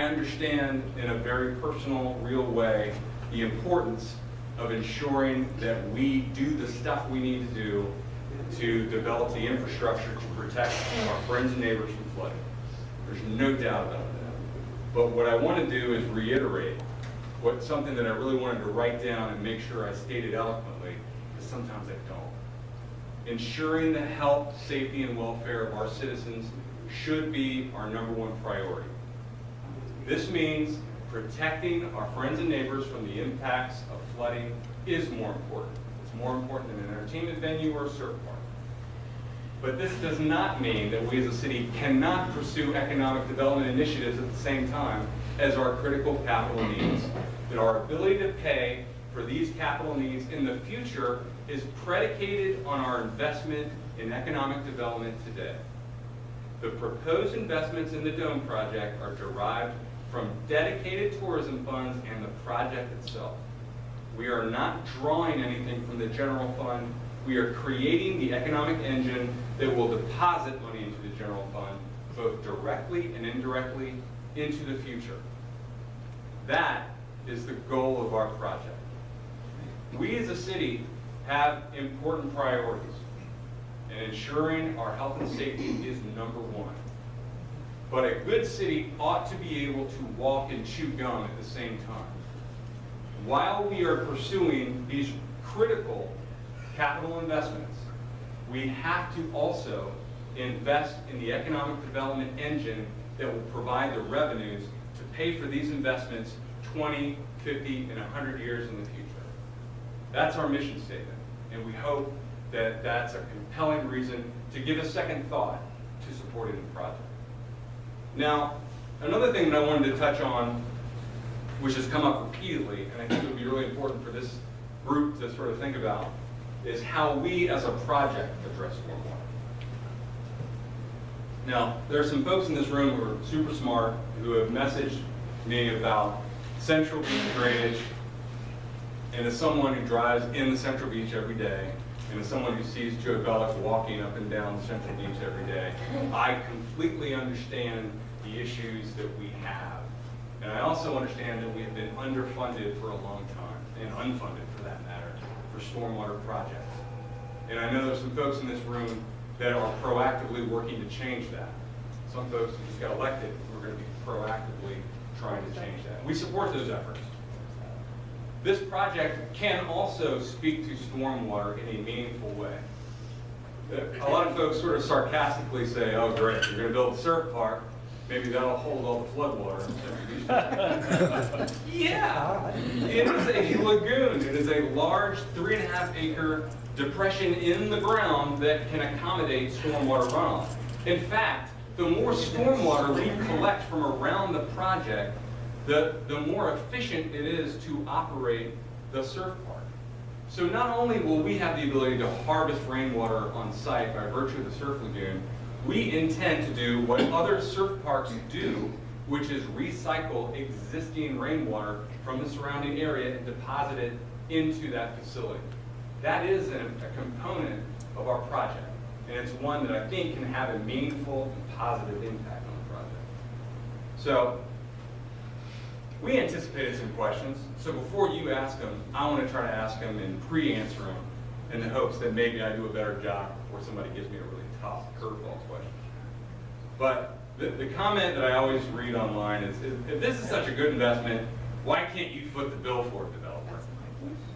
understand in a very personal, real way the importance of ensuring that we do the stuff we need to do to develop the infrastructure to protect our friends and neighbors from flooding. There's no doubt about that. But what I want to do is reiterate something that I really wanted to write down and make sure I stated eloquently, because sometimes I don't. Ensuring the health, safety, and welfare of our citizens should be our #1 priority. This means protecting our friends and neighbors from the impacts of flooding is more important. It's more important than an entertainment venue or a surf park. But this does not mean that we as a city cannot pursue economic development initiatives at the same time as our critical capital needs. That our ability to pay for these capital needs in the future is predicated on our investment in economic development today. The proposed investments in the Dome project are derived from dedicated tourism funds and the project itself. We are not drawing anything from the general fund. We are creating the economic engine that will deposit money into the general fund, both directly and indirectly, into the future. That is the goal of our project. We as a city have important priorities, and ensuring our health and safety is #1. But a good city ought to be able to walk and chew gum at the same time. While we are pursuing these critical capital investments, we have to also invest in the economic development engine that will provide the revenues to pay for these investments 20, 50, and 100 years in the future. That's our mission statement, and we hope that that's a compelling reason to give a second thought to supporting the project. Now, another thing that I wanted to touch on, which has come up repeatedly, and I think it would be really important for this group to sort of think about, is how we as a project address stormwater. Now, there are some folks in this room who are super smart who have messaged me about Central Beach drainage, and as someone who drives in the Central Beach every day, and as someone who sees Joe Bellick walking up and down the Central Beach every day, I completely understand the issues that we have. And I also understand that we have been underfunded for a long time, and unfunded for that matter, for stormwater projects. And I know there's some folks in this room that are proactively working to change that. Some folks who just got elected who are going to be proactively trying to change that. We support those efforts. This project can also speak to stormwater in a meaningful way. A lot of folks sort of sarcastically say, oh great, you're going to build a surf park, maybe that'll hold all the flood water. Yeah, it is a lagoon. It is a large 3.5 acre depression in the ground that can accommodate stormwater runoff. In fact, the more stormwater we collect from around the project, the more efficient it is to operate the surf park. So not only will we have the ability to harvest rainwater on site by virtue of the surf lagoon, we intend to do what other surf parks do, which is recycle existing rainwater from the surrounding area and deposit it into that facility. That is a component of our project, and it's one that I think can have a meaningful and positive impact on the project. So, we anticipated some questions, so before you ask them, I want to try to ask them and pre-answer them in the hopes that maybe I do a better job before somebody gives me a really tough curveball question. But the comment that I always read online is, if this is such a good investment, why can't you foot the bill for it, developer?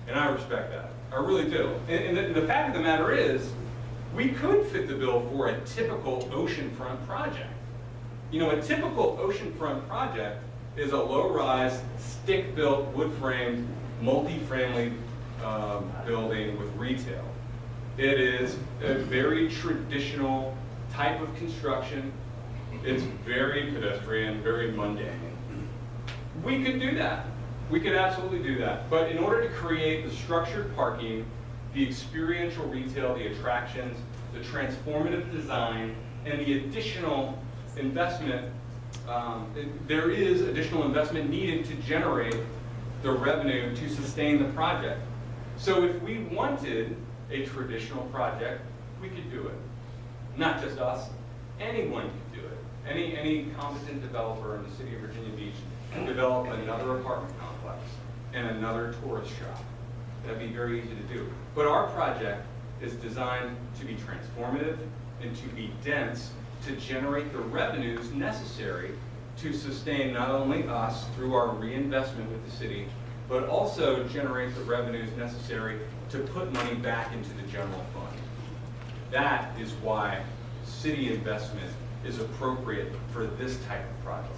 And I respect that. I really do. And the fact of the matter is, we could fit the bill for a typical oceanfront project. You know, a typical oceanfront project is a low-rise, stick-built, wood-framed, multi-family building with retail. It is a very traditional type of construction. It's very pedestrian, very mundane. We could do that. We could absolutely do that. But in order to create the structured parking, the experiential retail, the attractions, the transformative design, and the additional investment, there is additional investment needed to generate the revenue to sustain the project. So if we wanted a traditional project, we could do it. Not just us, anyone could do it. Any competent developer in the city of Virginia Beach develop another apartment complex and another tourist shop. That'd be very easy to do. But our project is designed to be transformative and to be dense to generate the revenues necessary to sustain not only us through our reinvestment with the city, but also generate the revenues necessary to put money back into the general fund. That is why city investment is appropriate for this type of project.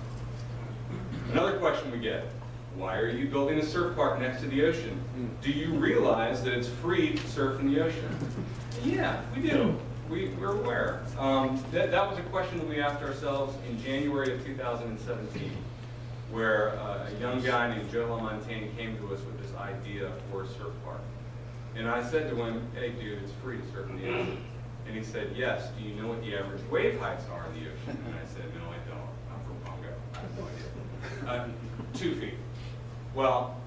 Another question we get, why are you building a surf park next to the ocean? Do you realize that it's free to surf in the ocean? Yeah, we do. We're aware. That was a question that we asked ourselves in January of 2017, where a young guy named Joe LaMontagne came to us with this idea for a surf park. And I said to him, hey dude, it's free to surf in the ocean. And he said, yes, do you know what the average wave heights are in the ocean? And I said, no, I don't. I'm from Congo. I have no idea. 2 feet. Well,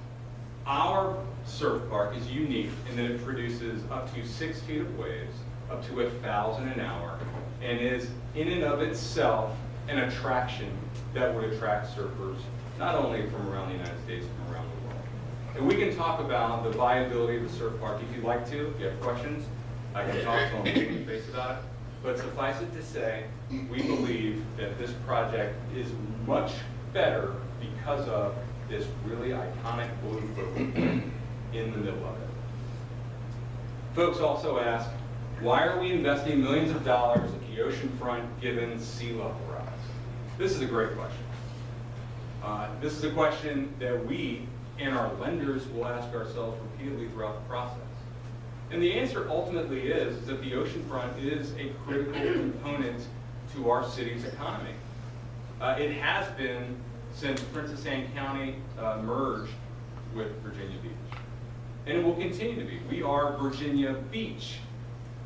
our surf park is unique in that it produces up to 6 feet of waves, up to 1,000 an hour, and is in and of itself an attraction that would attract surfers, not only from around the United States, but around the world. And we can talk about the viability of the surf park if you'd like to, if you have questions. I can talk to them face to face about it. But suffice it to say, we believe that this project is much better because of this really iconic blue boat in the middle of it. Folks also ask, why are we investing millions of dollars at the ocean front given sea level rise? This is a great question. This is a question that we and our lenders will ask ourselves repeatedly throughout the process. And the answer ultimately is that the oceanfront is a critical component to our city's economy. It has been since Princess Anne County merged with Virginia Beach. And it will continue to be. We are Virginia Beach.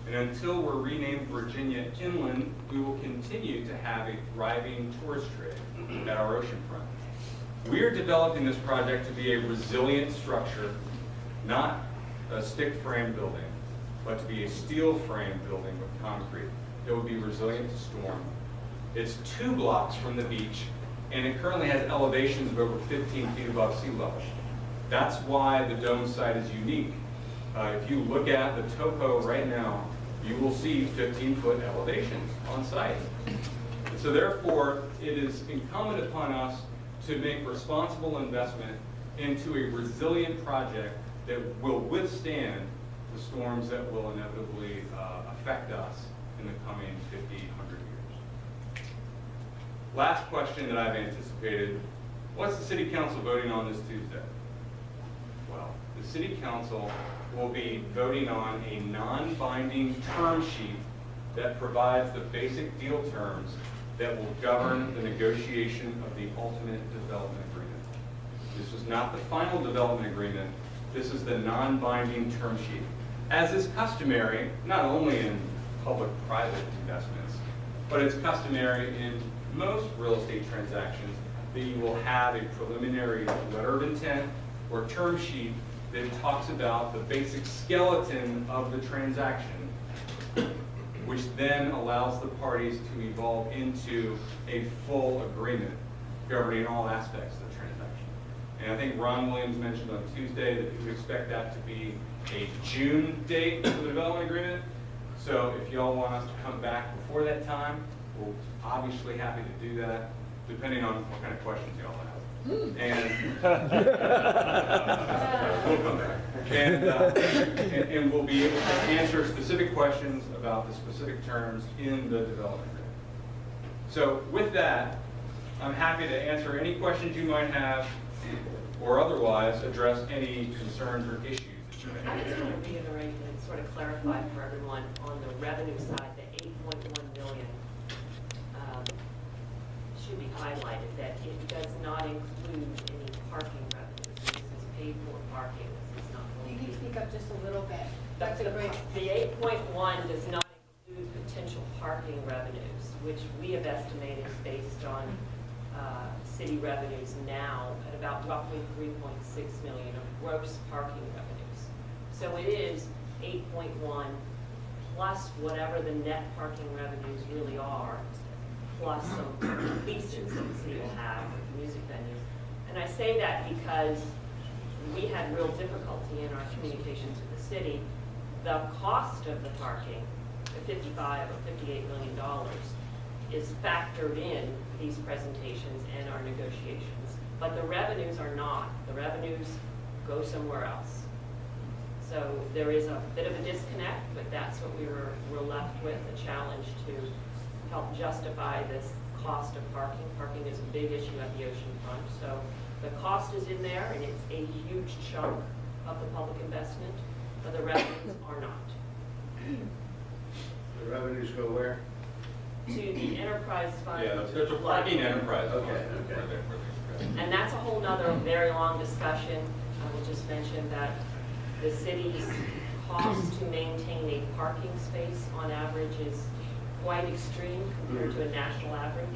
And until we're renamed Virginia Inland, we will continue to have a thriving tourist trade at our oceanfront. We are developing this project to be a resilient structure, not a stick frame building, but to be a steel frame building with concrete that will be resilient to storm. It's 2 blocks from the beach, and it currently has elevations of over 15 feet above sea level. That's why the dome site is unique. If you look at the topo right now, you will see 15-foot elevations on site. And so therefore, it is incumbent upon us to make responsible investment into a resilient project that will withstand the storms that will inevitably affect us in the coming 50, 100 years. Last question that I've anticipated, what's the City Council voting on this Tuesday? Well, the City Council will be voting on a non-binding term sheet that provides the basic deal terms that will govern the negotiation of the ultimate development agreement. This is not the final development agreement. This is the non-binding term sheet. As is customary, not only in public-private investments, but it's customary in most real estate transactions that you will have a preliminary letter of intent or term sheet that talks about the basic skeleton of the transaction, which then allows the parties to evolve into a full agreement governing all aspects of the transaction. And I think Ron Williams mentioned on Tuesday that he would expect that to be a June date for the development agreement. So if y'all want us to come back before that time, we're obviously happy to do that, depending on what kind of questions y'all have. And we'll come back. And we'll be able to answer specific questions about the specific terms in the development agreement. So with that, I'm happy to answer any questions you might have, or otherwise address any concerns or issues that you may have. I just want to reiterate and sort of clarify for everyone on the revenue side, the 8.1 million should be highlighted that it does not include any parking revenues. This is paid for parking. This is not. You can speak up just a little bit. That's a great. The 8.1 does not include potential parking revenues, which we have estimated based on city revenues now at about roughly 3.6 million of gross parking revenues. So it is 8.1 plus whatever the net parking revenues really are, plus some leases that the city will have with music venues. And I say that because we had real difficulty in our communications with the city. The cost of the parking, the $55 or $58 million, is factored in these presentations and our negotiations. But the revenues are not. The revenues go somewhere else. So there is a bit of a disconnect, but that's what we're left with, a challenge to help justify this cost of parking. Parking is a big issue at the oceanfront. So the cost is in there, and it's a huge chunk of the public investment, but the revenues are not. The revenues go where? To the enterprise fund. Yeah, there's a parking enterprise. Okay, fund okay. where they- And that's a whole nother very long discussion. I will just mention that the city's cost to maintain a parking space on average is quite extreme compared to a national average.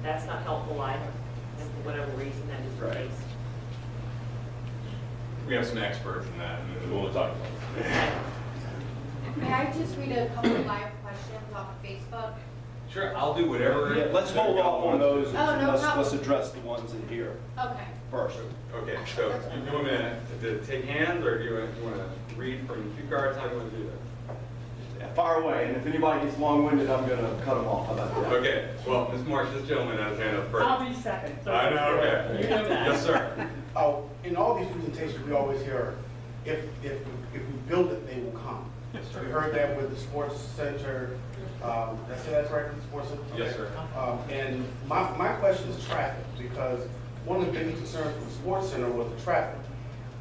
That's not helpful either, and for whatever reason that is the Right. case. We have some experts in that, and we'll talk about it. May I just read a couple of live questions off of Facebook? Sure, I'll do whatever. Yeah, let's hold off on those, and Oh, no let's problem. address the ones in here Okay. first. Okay, so you want me to take hands, or do you want to read from cue cards? How do you want to do that? Yeah, fire away, and if anybody gets long-winded, I'm gonna cut them off. How about that? Okay, well, Ms. Marsh, this gentleman has his hand up first. I'll be second. I know, okay. You know that. Yes, sir. Oh, in all these presentations, we always hear, if we build it, they will come. Yes, So we sir. heard that with the sports center, did I say that's right, with the sports center? Yes, Okay. sir. And my question is traffic, because one of the biggest concerns for the sports center was the traffic.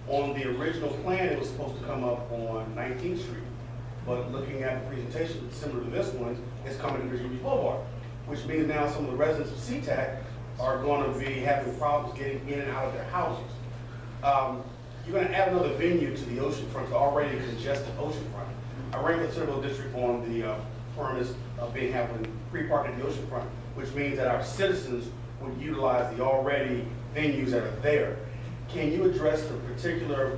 On the original plan, it was supposed to come up on 19th Street, but looking at the presentation similar to this one, it's coming to Virginia Beach Boulevard, which means now some of the residents of SeaTac are going to be having problems getting in and out of their houses. You're going to add another venue to the oceanfront, the already congested oceanfront. I ran for the Central District on the premise of having free parking at the oceanfront, which means that our citizens would utilize the already venues that are there. Can you address the particular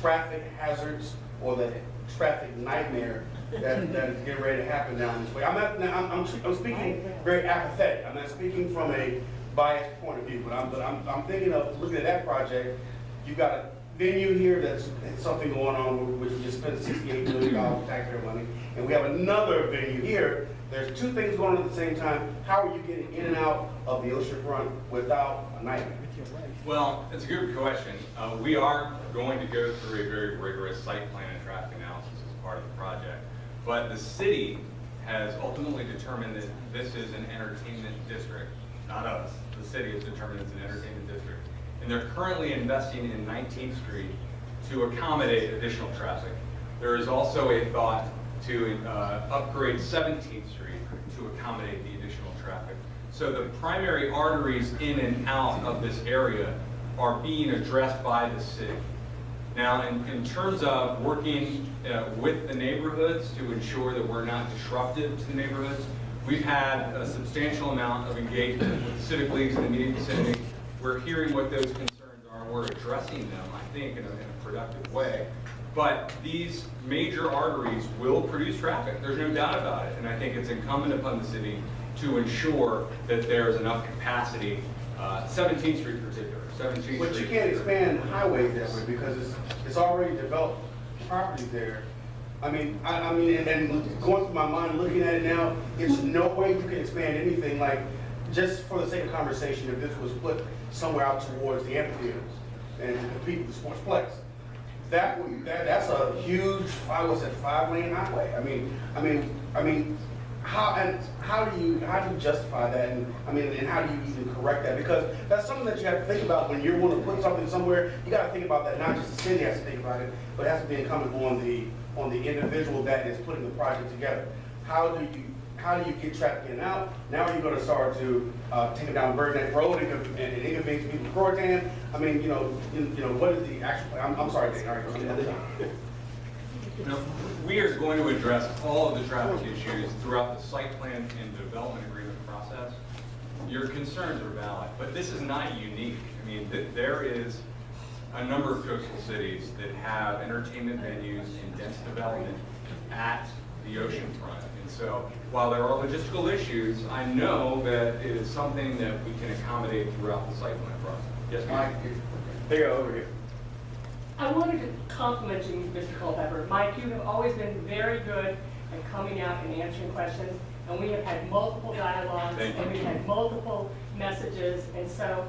traffic hazards or the traffic nightmare that is getting ready to happen down this way? I'm speaking very apathetic. I'm not speaking from a biased point of view, but I'm thinking of looking at that project. You've got a venue here that's something going on, which we just spent $68 million taxpayer money, and we have another venue here. There's two things going on at the same time. How are you getting in and out of the oceanfront without a nightmare? Well, it's a good question. We are going to go through a very rigorous site plan and traffic analysis as part of the project. But the city has ultimately determined that this is an entertainment district, not us. The city has determined it's an entertainment district. And they're currently investing in 19th Street to accommodate additional traffic. There is also a thought to upgrade 17th Street to accommodate the additional traffic. So the primary arteries in and out of this area are being addressed by the city. Now, in terms of working with the neighborhoods to ensure that we're not disruptive to the neighborhoods, we've had a substantial amount of engagement with the civic leagues in the immediate vicinity. We're hearing what those concerns are, and we're addressing them, I think, in a productive way. But these major arteries will produce traffic. There's no doubt about it. And I think it's incumbent upon the city to ensure that there's enough capacity, 17th Street in particular. 17th Street. But you can't expand highways that way because it's already developed property there. I mean, and going through my mind, looking at it now, it's no way you can expand anything like, just for the sake of conversation, if this was put somewhere out towards the amphitheaters and to compete with the sportsplex. That's a huge, I would say, 5-lane highway. I mean, how do you justify that? And how do you even correct that? Because that's something that you have to think about when you want to put something somewhere. You got to think about that. Not just the city has to think about it, but it has to be incumbent on the individual that is putting the project together. How do you get traffic in and out? Now you're going to start to take down Bird Neck Road and inconvenience people in Croatan. What is the actual? I'm sorry, Dane. All right, We are going to address all of the traffic issues throughout the site plan and development agreement process. Your concerns are valid, but this is not unique. There is a number of coastal cities that have entertainment venues in dense development at the oceanfront. And so while there are logistical issues, I know that it is something that we can accommodate throughout the site plan process. Yes, Mike? Here you go, over here. I wanted to compliment you, Mr. Culpepper. Mike, you have always been very good at coming out and answering questions, and we have had multiple dialogues, Thank you. and we've had multiple messages, and so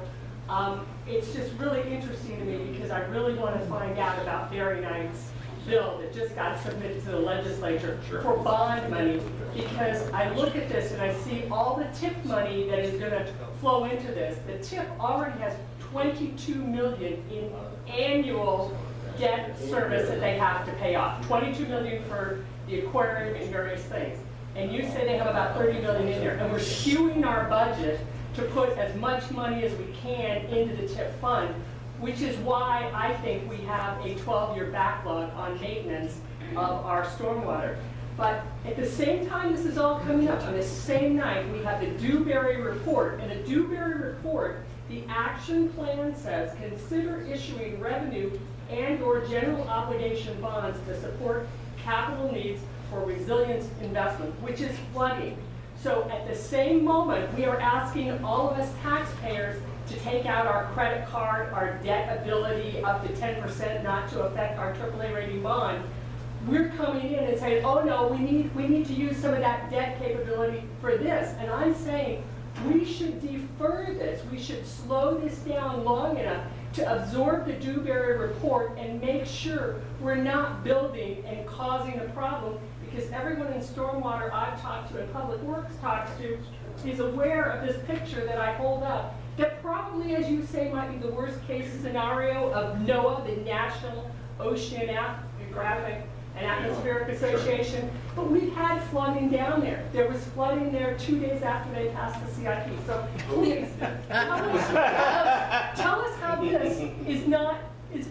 it's just really interesting to me because I really want to find out about Barry Knight's bill that just got submitted to the legislature Sure. for bond money, because I look at this and I see all the tip money that is going to flow into this. The tip already has $22 million in annual debt service that they have to pay off. $22 million for the aquarium and various things. And you say they have about $30 million in there. And we're skewing our budget to put as much money as we can into the tip fund, which is why I think we have a 12-year backlog on maintenance of our stormwater. But at the same time this is all coming up, on the same night, we have the Dewberry report. And the Dewberry report, the action plan says, consider issuing revenue and/or general obligation bonds to support capital needs for resilience investment, which is flooding. So at the same moment, we are asking all of us taxpayers to take out our credit card, our debt ability up to 10%, not to affect our AAA rating bond. We're coming in and saying, oh no, we need to use some of that debt capability for this. And I'm saying we should defer this. We should slow this down long enough to absorb the Dewberry report and make sure we're not building and causing a problem, because everyone in stormwater I've talked to and Public Works talks to is aware of this picture that I hold up, that probably, as you say, might be the worst case scenario of NOAA, the National Oceanographic and Atmospheric Association. But we've had flooding down there. There was flooding there 2 days after they passed the CIP. So please, tell us how this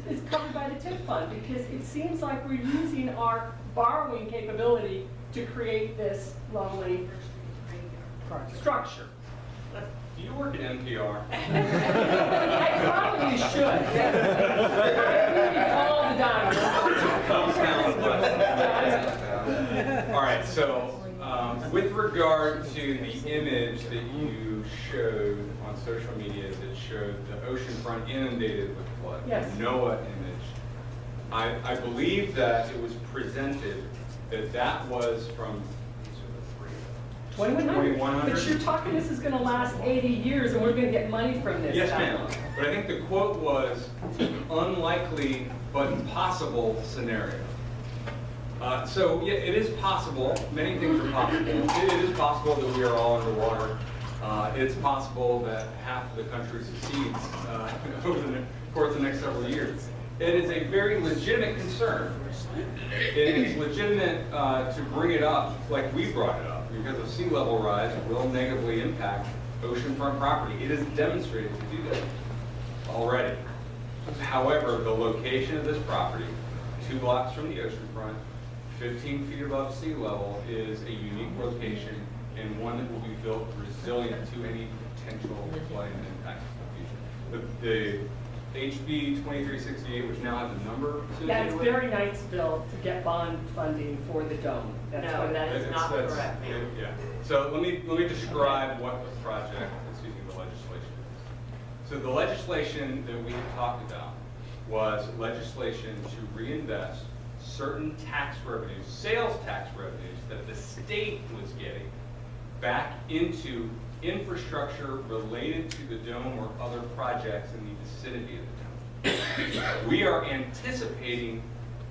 is covered by the TIP fund, because it seems like we're using our borrowing capability to create this lovely structure. Do you work at NPR? I probably should. I really call the diamond. All right, so with regard to the image that you showed on social media that showed the oceanfront inundated with flood, Yes. the NOAA image, I believe that it was presented that was from 2100. 2100? But you're talking this is going to last 80 years and we're going to get money from this. Yes, ma'am. But I think the quote was unlikely but possible scenario. So yeah, it is possible. Many things are possible. It is possible that we are all underwater. It's possible that half of the country succeeds over the course of the next several years. It is a very legitimate concern. It is legitimate to bring it up like we brought it up, because of sea level rise will negatively impact oceanfront property. It is demonstrated to do that already. However, the location of this property, 2 blocks from the oceanfront, 15 feet above sea level, is a unique location and one that will be built resilient to any potential flooding impacts in the future. The HB 2368, which now has a number associated That's with it. Barry Knight's bill to get bond funding for the dome. That's No, what that is not That's- correct. Yeah. So let me describe what the project, excuse me, the legislation is. So the legislation that we had talked about was legislation to reinvest certain tax revenues, sales tax revenues that the state was getting back into infrastructure related to the dome or other projects in the vicinity of the dome. We are anticipating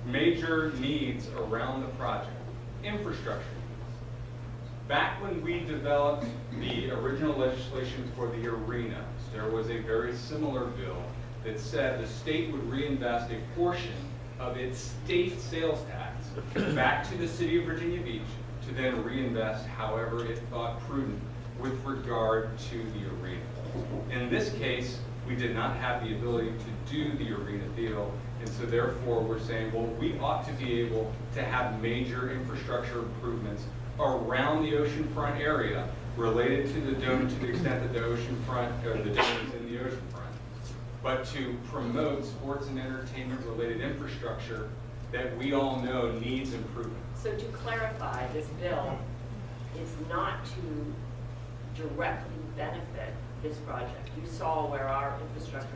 major needs around the project, infrastructure needs. Back when we developed the original legislation for the arena, there was a very similar bill that said the state would reinvest a portion of its state sales tax back to the city of Virginia Beach to then reinvest however it thought prudent with regard to the arena. In this case, we did not have the ability to do the arena deal, and so therefore we're saying, well, we ought to be able to have major infrastructure improvements around the oceanfront area related to the dome to the extent that the oceanfront, or the dome is in the oceanfront. But to promote sports and entertainment related infrastructure that we all know needs improvement. So to clarify, this bill is not to directly benefit this project. You saw where our infrastructure